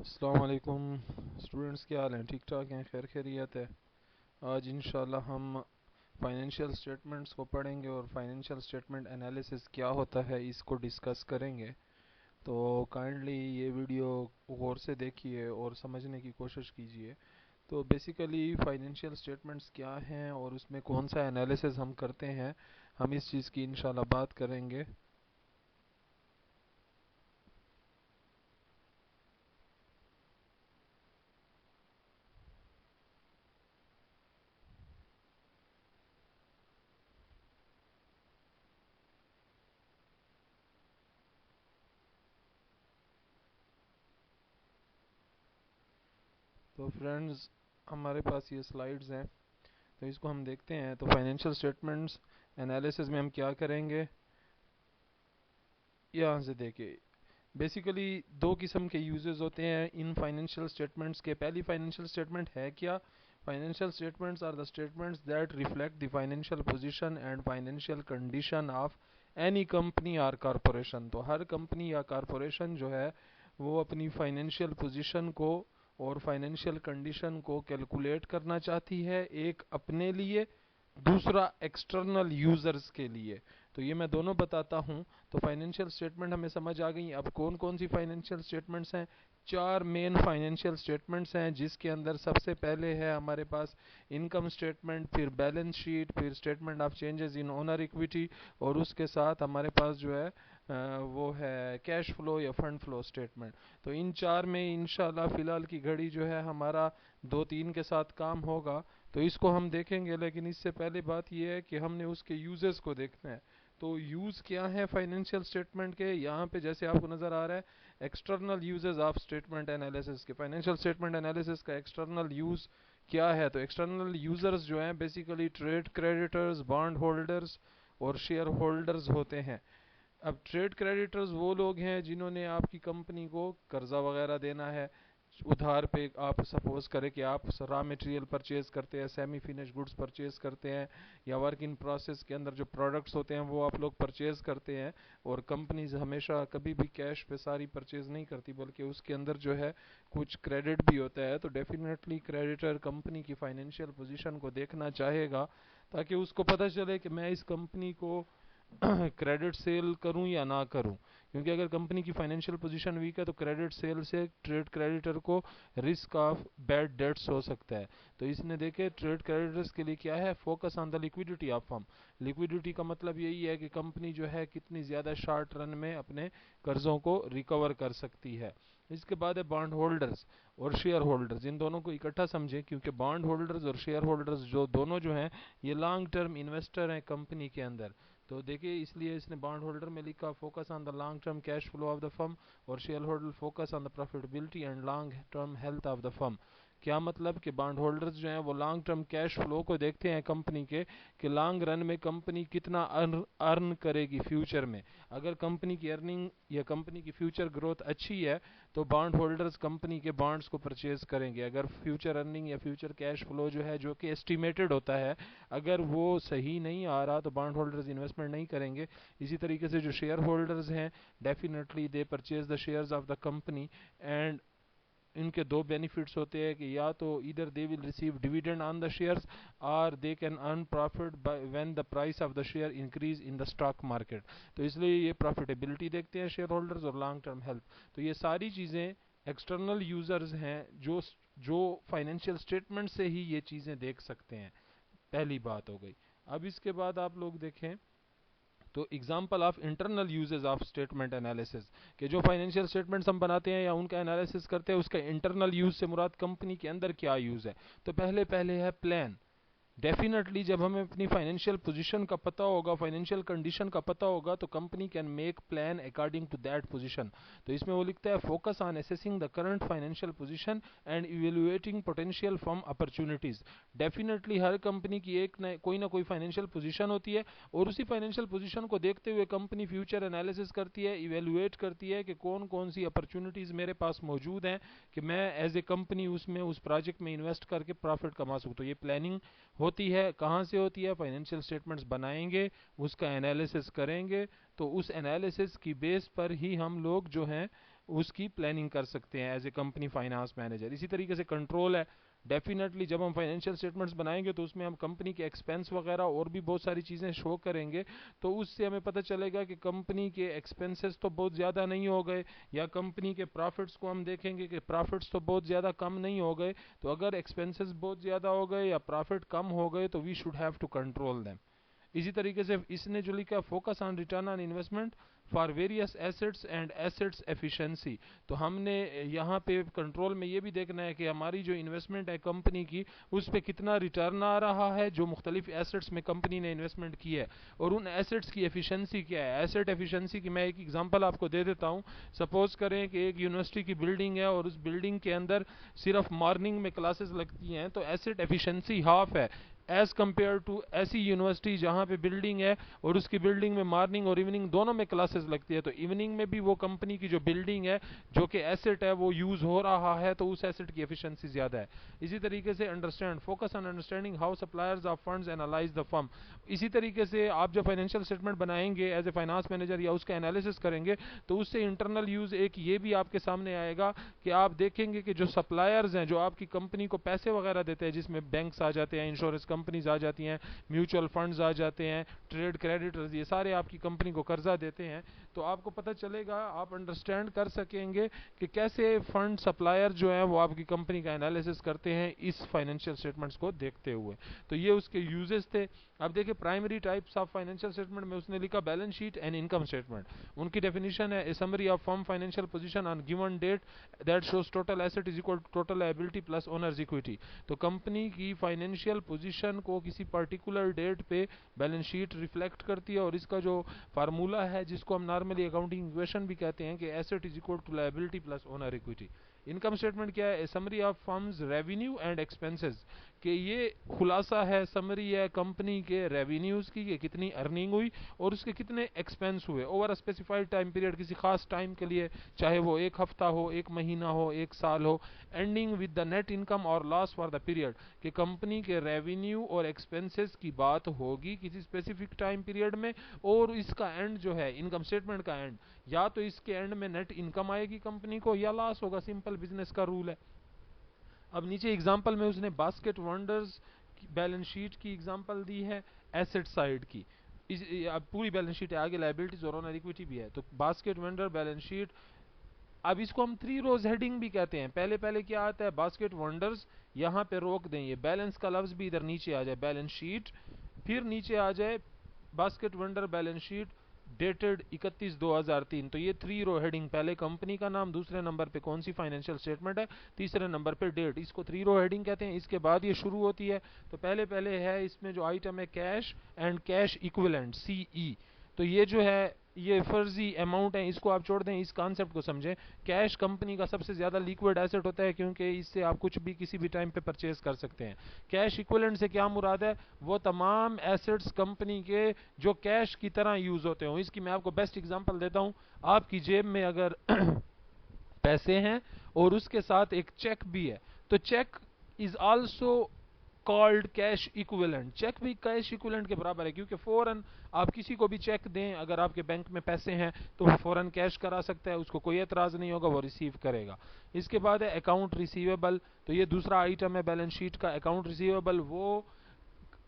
अस्सलाम वालेकुम स्टूडेंट्स, क्या हाल हैं? ठीक ठाक हैं? खैर खैरियत है? आज इंशाल्लाह हम फाइनेंशियल स्टेटमेंट्स को पढ़ेंगे और फाइनेंशियल स्टेटमेंट एनालिसिस क्या होता है इसको डिस्कस करेंगे। तो काइंडली ये वीडियो गौर से देखिए और समझने की कोशिश कीजिए। तो बेसिकली फाइनेंशियल स्टेटमेंट्स क्या हैं और उसमें कौन सा एनालिसिस हम करते हैं, हम इस चीज़ की इंशाल्लाह बात करेंगे। तो फ्रेंड्स, हमारे पास ये स्लाइड्स हैं, तो इसको हम देखते हैं। तो फाइनेंशियल स्टेटमेंट्स एनालिसिस में हम क्या करेंगे, यहाँ से देखिए। बेसिकली दो किस्म के यूजेस होते हैं इन फाइनेंशियल स्टेटमेंट्स के। पहली फाइनेंशियल स्टेटमेंट है क्या? Financial statements are the statements that reflect the financial position and financial condition of any company और कॉरपोरेशन। तो हर कंपनी या कॉरपोरेशन जो है वो अपनी फाइनेंशियल पोजीशन को और फाइनेंशियल कंडीशन को कैलकुलेट करना चाहती है, एक अपने लिए, दूसरा एक्सटर्नल यूजर्स के लिए। तो ये मैं दोनों बताता हूँ। तो फाइनेंशियल स्टेटमेंट हमें समझ आ गई। अब कौन कौन सी फाइनेंशियल स्टेटमेंट्स हैं? चार मेन फाइनेंशियल स्टेटमेंट्स हैं, जिसके अंदर सबसे पहले है हमारे पास इनकम स्टेटमेंट, फिर बैलेंस शीट, फिर statement of changes in owner equity, और उसके साथ हमारे पास जो है वो है कैश फ्लो या फंड फ्लो स्टेटमेंट। तो इन चार में इंशाल्लाह फ़िलहाल की घड़ी जो है हमारा दो तीन के साथ काम होगा, तो इसको हम देखेंगे। लेकिन इससे पहले बात यह है कि हमने उसके यूजेस को देखना है। तो यूज़ क्या है फाइनेंशियल स्टेटमेंट के? यहाँ पे जैसे आपको नज़र आ रहा है, external uses of statement analysis के। फाइनेंशियल स्टेटमेंट एनालिसिस का एक्सटर्नल यूज़ क्या है? तो एक्सटर्नल यूजर्स जो हैं basically trade creditors, bond holders और शेयर होल्डर्स होते हैं। अब ट्रेड क्रेडिटर्स वो लोग हैं जिन्होंने आपकी कंपनी को कर्जा वगैरह देना है उधार पे। आप सपोज करें कि आप रॉ मटेरियल परचेज करते हैं, सेमी फिनिश गुड्स परचेज करते हैं, या वर्क इन प्रोसेस के अंदर जो प्रोडक्ट्स होते हैं वो आप लोग परचेज करते हैं। और कंपनीज हमेशा कभी भी कैश पे सारी परचेज नहीं करती, बल्कि उसके अंदर जो है कुछ क्रेडिट भी होता है। तो डेफिनेटली क्रेडिटर कंपनी की फाइनेंशियल पोजीशन को देखना चाहेगा, ताकि उसको पता चले कि मैं इस कंपनी को क्रेडिट सेल करूं या ना करूं। क्योंकि अगर कंपनी की फाइनेंशियल पोजीशन वीक है तो क्रेडिट सेल से ट्रेड क्रेडिटर को रिस्क ऑफ बैड डेट्स हो सकता है। तो इसने देखे ट्रेड क्रेडिटर्स के लिए क्या है, focus on the liquidity of firm. Liquidity का मतलब यही है कि कंपनी जो है कितनी ज़्यादा शॉर्ट रन में अपने कर्जों को रिकवर कर सकती है। इसके बाद है बॉन्ड होल्डर्स और शेयर होल्डर्स। इन दोनों को इकट्ठा समझें, क्योंकि बॉन्ड होल्डर्स और शेयर होल्डर्स जो दोनों जो हैं ये लॉन्ग टर्म इन्वेस्टर हैं कंपनी के अंदर। तो देखिए, इसलिए इसने बॉन्ड होल्डर में लिखा focus on the long term cash flow of the firm, और share holder focus on the profitability and long term health of the firm. क्या मतलब कि बॉन्ड होल्डर्स जो हैं वो लॉन्ग टर्म कैश फ्लो को देखते हैं कंपनी के, कि लॉन्ग रन में कंपनी कितना अर्न करेगी फ्यूचर में। अगर कंपनी की अर्निंग या कंपनी की फ्यूचर ग्रोथ अच्छी है तो बॉन्ड होल्डर्स कंपनी के बॉन्ड्स को परचेज करेंगे। अगर फ्यूचर अर्निंग या फ्यूचर कैश फ्लो जो है, जो कि एस्टिमेटेड होता है, अगर वो सही नहीं आ रहा तो बॉन्ड होल्डर्स इन्वेस्टमेंट नहीं करेंगे। इसी तरीके से जो शेयर होल्डर्स हैं, definitely they purchase the shares of the company. And इनके दो बेनिफिट्स होते हैं कि या तो इधर they will receive dividend on the shares, और they can earn profit when the price of the share increase in the stock market. तो इसलिए ये प्रॉफिटेबिलिटी देखते हैं शेयर होल्डर्स, और लॉन्ग टर्म हेल्थ। तो ये सारी चीज़ें एक्सटर्नल यूजर्स हैं जो जो फाइनेंशियल स्टेटमेंट से ही ये चीज़ें देख सकते हैं। पहली बात हो गई। अब इसके बाद आप लोग देखें तो example of internal uses of statement analysis, कि जो फाइनेंशियल स्टेटमेंट्स हम बनाते हैं या उनका एनालिसिस करते हैं, उसका इंटरनल यूज से मुराद कंपनी के अंदर क्या यूज है। तो पहले पहले है प्लान। डेफिनेटली जब हमें अपनी फाइनेंशियल पोजीशन का पता होगा, फाइनेंशियल कंडीशन का पता होगा, तो company can make plan according to that position. तो इसमें वो लिखता है focus on assessing the current financial position and evaluating potential from opportunities. Definitely हर कंपनी की एक ना कोई फाइनेंशियल पोजीशन होती है, और उसी फाइनेंशियल पोजीशन को देखते हुए कंपनी फ्यूचर एनालिसिस करती है, इवेलुएट करती है कि कौन कौन सी अपॉर्चुनिटीज मेरे पास मौजूद हैं कि मैं एज ए कंपनी उसमें उस प्रोजेक्ट में इन्वेस्ट करके प्रॉफिट कमा सकूँ। तो ये प्लानिंग होती है। कहाँ से होती है? फाइनेंशियल स्टेटमेंट्स बनाएंगे, उसका एनालिसिस करेंगे, तो उस एनालिसिस की बेस पर ही हम लोग जो हैं उसकी प्लानिंग कर सकते हैं as a company finance manager. इसी तरीके से कंट्रोल है, डेफिनेटली जब हम फाइनेंशियल स्टेटमेंट्स बनाएंगे तो उसमें हम कंपनी के एक्सपेंस वगैरह और भी बहुत सारी चीज़ें शो करेंगे, तो उससे हमें पता चलेगा कि कंपनी के एक्सपेंसेस तो बहुत ज़्यादा नहीं हो गए, या कंपनी के प्रॉफिट्स को हम देखेंगे कि प्रॉफिट्स तो बहुत ज़्यादा कम नहीं हो गए। तो अगर एक्सपेंसेस बहुत ज़्यादा हो गए या प्रॉफिट कम हो गए तो we should have to control them. इसी तरीके से इसने जो लिखा focus on return on investment for various assets and assets efficiency, तो हमने यहाँ पे कंट्रोल में ये भी देखना है कि हमारी जो इन्वेस्टमेंट है कंपनी की उस पर कितना रिटर्न आ रहा है जो मुख्तलिफ एसेट्स में कंपनी ने इन्वेस्टमेंट की है, और उन एसेट्स की एफिशिएंसी क्या है। एसेट एफिशिएंसी की मैं एक एग्जांपल आपको दे देता हूँ। सपोज करें कि एक यूनिवर्सिटी की बिल्डिंग है और उस बिल्डिंग के अंदर सिर्फ मॉर्निंग में क्लासेस लगती हैं, तो एसेट एफिशिएंसी हाफ है एज कम्पेयर टू ऐसी यूनिवर्सिटी जहाँ पे बिल्डिंग है और उसकी बिल्डिंग में मॉर्निंग और इवनिंग दोनों में क्लासेस लगती है, तो इवनिंग में भी वो कंपनी की जो बिल्डिंग है जो कि एसेट है वो यूज हो रहा है, तो उस एसेट की एफिशिएंसी ज्यादा है। इसी तरीके से understand focus on understanding how suppliers of funds analyse the firm. इसी तरीके से आप जब फाइनेंशियल स्टेटमेंट बनाएंगे एज ए फाइनेंस मैनेजर या उसका एनालिसिस करेंगे तो उससे इंटरनल यूज एक ये भी आपके सामने आएगा कि आप देखेंगे कि जो सप्लायर्स हैं जो आपकी कंपनी को पैसे वगैरह देते हैं, जिसमें बैंक्स आ जाते हैं, इंश्योरेंस कंपनीज आ जाती हैं, म्यूचुअल फंड्स आ जाते हैं, ट्रेड क्रेडिटर्स, ये सारे आपकी कंपनी को कर्जा देते हैं, तो आपको पता चलेगा, आप अंडरस्टैंड कर सकेंगे कि कैसे फंड सप्लायर जो है वो आपकी कंपनी का एनालिसिस करते हैं इस फाइनेंशियल स्टेटमेंट्स को देखते हुए। तो ये उसके यूजेस थे। अब देखिए primary types of financial statement में उसने लिखा balance sheet and income statement. उनकी डेफिनेशन है a summary of firm financial position on given date that shows total asset is equal to total liability plus owners equity. तो company की financial position को किसी particular date पे balance sheet reflect करती है, और इसका जो फार्मूला है जिसको हम नॉर्मली अकाउंटिंग इक्वेशन भी कहते हैं कि asset is equal to liability plus owner equity. Income statement क्या है, summary of firm's revenue and expenses, कि ये खुलासा है, समरी है कंपनी के रेवेन्यूज की, कि कितनी अर्निंग हुई और उसके कितने एक्सपेंस हुए over a specified time period, किसी खास टाइम के लिए, चाहे वो एक हफ्ता हो, एक महीना हो, एक साल हो, ending with the net income और लॉस फॉर द पीरियड, कि कंपनी के रेवेन्यू और एक्सपेंसेस की बात होगी किसी स्पेसिफिक टाइम पीरियड में, और इसका एंड जो है इनकम स्टेटमेंट का एंड, या तो इसके एंड में नेट इनकम आएगी कंपनी को या लॉस होगा, सिंपल बिजनेस का रूल है। अब नीचे एग्जांपल में उसने बास्केट वंडर्स बैलेंस शीट की एग्जांपल दी है एसेट साइड की। अब पूरी बैलेंस शीट है, आगे लायबिलिटीज और ऑनर इक्विटी भी है। तो बास्केट वंडर बैलेंस शीट, अब इसको हम 3 रोज हेडिंग भी कहते हैं। पहले पहले क्या आता है, बास्केट वंडर्स, यहाँ पे रोक दें, ये बैलेंस का लफ्ज भी इधर नीचे आ जाए, बैलेंस शीट, फिर नीचे आ जाए basket wonder balance sheet dated 31/2003। तो ये 3 रो हेडिंग, पहले कंपनी का नाम, दूसरे नंबर पे कौन सी फाइनेंशियल स्टेटमेंट है, तीसरे नंबर पे डेट, इसको 3 रो हेडिंग कहते हैं। इसके बाद ये शुरू होती है, तो पहले पहले है इसमें जो आइटम है cash and cash equivalent CE. तो ये जो है ये फर्जी अमाउंट है, इसको आप छोड़ दें, इस कॉन्सेप्ट को समझें। कैश कंपनी का सबसे ज्यादा लिक्विड एसेट होता है क्योंकि इससे आप कुछ भी किसी भी टाइम पे परचेज कर सकते हैं। कैश इक्विवेलेंट से क्या मुराद है, वो तमाम एसेट्स कंपनी के जो कैश की तरह यूज होते हो। इसकी मैं आपको बेस्ट एग्जांपल देता हूं, आपकी जेब में अगर पैसे हैं और उसके साथ एक चेक भी है, तो cheque is also called cash equivalent. Cheque भी कैश इक्विवेलेंट के बराबर है, क्योंकि फौरन आप किसी को भी चेक दें, अगर आपके बैंक में पैसे हैं तो वो फौरन कैश करा सकता है, उसको कोई एतराज नहीं होगा, वो रिसीव करेगा। इसके बाद है अकाउंट रिसीवेबल, तो ये दूसरा आइटम है बैलेंस शीट का। अकाउंट रिसीवेबल वो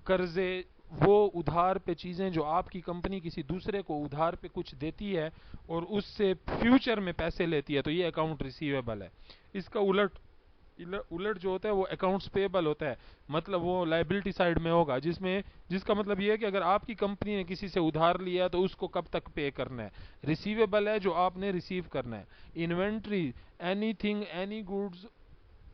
कर्जे, वो उधार पे चीजें जो आपकी कंपनी किसी दूसरे को उधार पे कुछ देती है और उससे फ्यूचर में पैसे लेती है, तो ये अकाउंट रिसीवेबल है। इसका उलट उलट जो होता है वो अकाउंट्स पेबल होता है, मतलब वो लायबिलिटी साइड में होगा, जिसका मतलब ये है कि अगर आपकी कंपनी ने किसी से उधार लिया तो उसको कब तक पे करना है। रिसीवेबल है जो आपने रिसीव करना है। Inventory, anything, any goods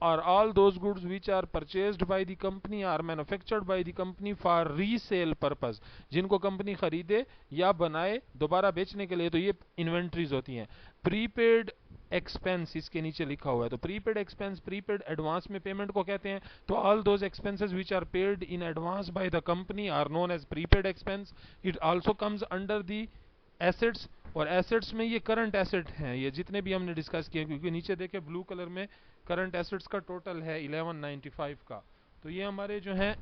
or all those goods which are purchased by the company or manufactured by the company for resale purpose, जिनको कंपनी खरीदे या बनाए दोबारा बेचने के लिए, तो ये इन्वेंट्रीज होती हैं। प्रीपेड एक्सपेंस इसके नीचे लिखा हुआ है, तो प्रीपेड एक्सपेंस, प्रीपेड एडवांस में पेमेंट को कहते हैं। तो all those expenses which are paid in advance by the company are known as prepaid expense. It also comes under the assets, और एसेट्स में ये करंट एसेट हैं, ये जितने भी हमने डिस्कस किए, क्योंकि नीचे देखे ब्लू कलर में करंट एसेट्स का टोटल है 1195 का। तो ये हमारे जो हैं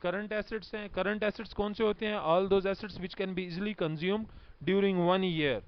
करंट एसेट्स हैं। करंट एसेट्स कौन से होते हैं, all those assets which can be easily consumed during 1 year.